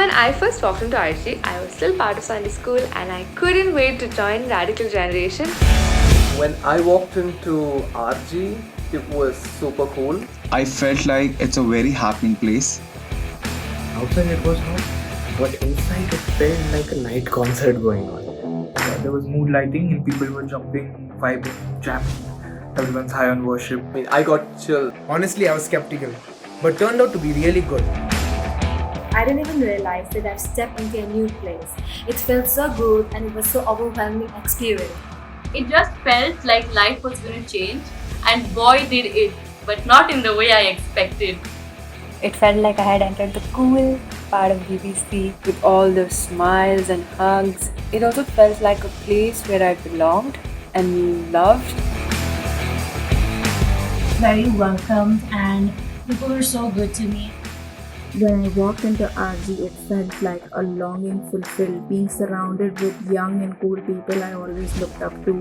when I first walked into RG, I was still part of Sunday school and I couldn't wait to join Radical Generation. When I walked into RG, it was super cool. I felt like it's a very happening place. Outside it was hot, but inside it felt like a night concert going on. There was mood lighting and people were jumping, vibing, jamming. Everyone's high on worship. I mean, I got chill. Honestly, I was skeptical, but turned out to be really good. I didn't even realize that I've stepped into a new place. It felt so good and it was so overwhelming experience. It just felt like life was going to change, and boy did it, but not in the way I expected. It felt like I had entered the cool part of BBC with all the smiles and hugs. It also felt like a place where I belonged and loved. Very welcomed, and people were so good to me. When I walked into RG, it felt like a longing fulfilled, being surrounded with young and cool people I always looked up to.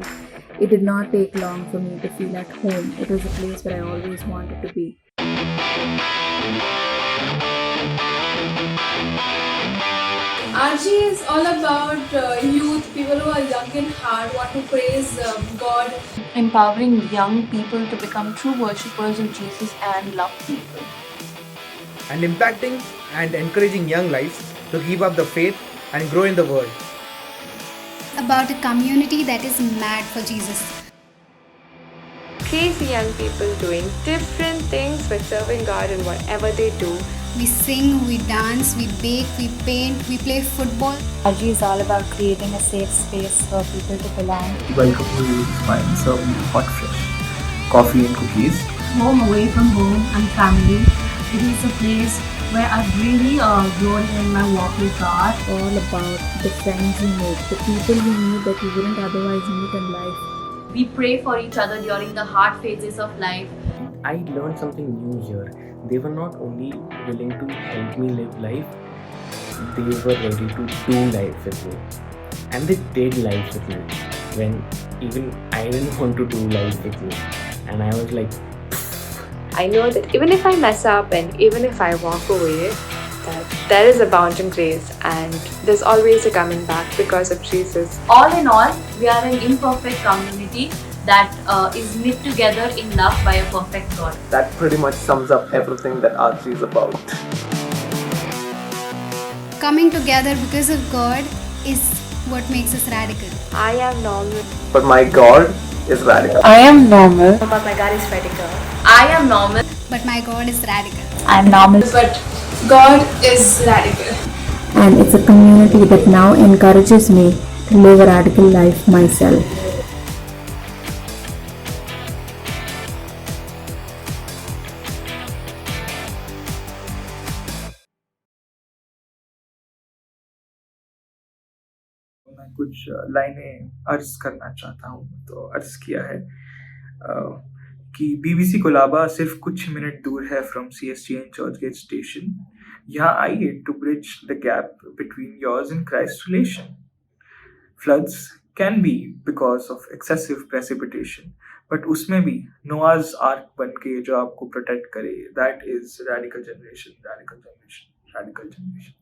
It did not take long for me to feel at home. It was a place where I always wanted to be. RG is all about youth, people who are young in heart, want to praise God. Empowering young people to become true worshippers of Jesus and love people. And impacting and encouraging young lives to give up the faith and grow in the world. About a community that is mad for Jesus. Crazy young people doing different things but serving God in whatever they do. We sing, we dance, we bake, we paint, we play football. RG is all about creating a safe space for people to belong. Welcome to Smile, serving you hot fresh coffee and cookies. Home away from home and family. It is a place where I've really grown in my walk with God. All about the friends you make, the people you meet that you wouldn't otherwise meet in life. We pray for each other during the hard phases of life. I learned something new here. They were not only willing to help me live life, they were ready to do life with me. And they did life with me when even I didn't want to do life with me. And I was like, I know that even if I mess up and even if I walk away, that there is abounding grace and there's always a coming back because of Jesus. All in all, we are an imperfect community that is knit together in love by a perfect God. That pretty much sums up everything that RG is about. Coming together because of God is what makes us radical. I am normal. But my God is radical. I am normal. But my God is radical. I am normal. But my God is radical. I am normal. But God is radical. And it's a community that now encourages me to live a radical life myself. मैं कुछ लाइनें अर्ज करना चाहता हूँ, तो अर्ज किया है कि BBC कोलाबा सिर्फ कुछ मिनट दूर है from CST and Churchgate station. यहाँ आइए to bridge the gap between yours and Christ relation. Floods can be because of excessive precipitation, but उसमें भी नोआज आर्क बन के जो आपको प्रोटेक्ट करे, that is radical generation, radical generation, radical generation.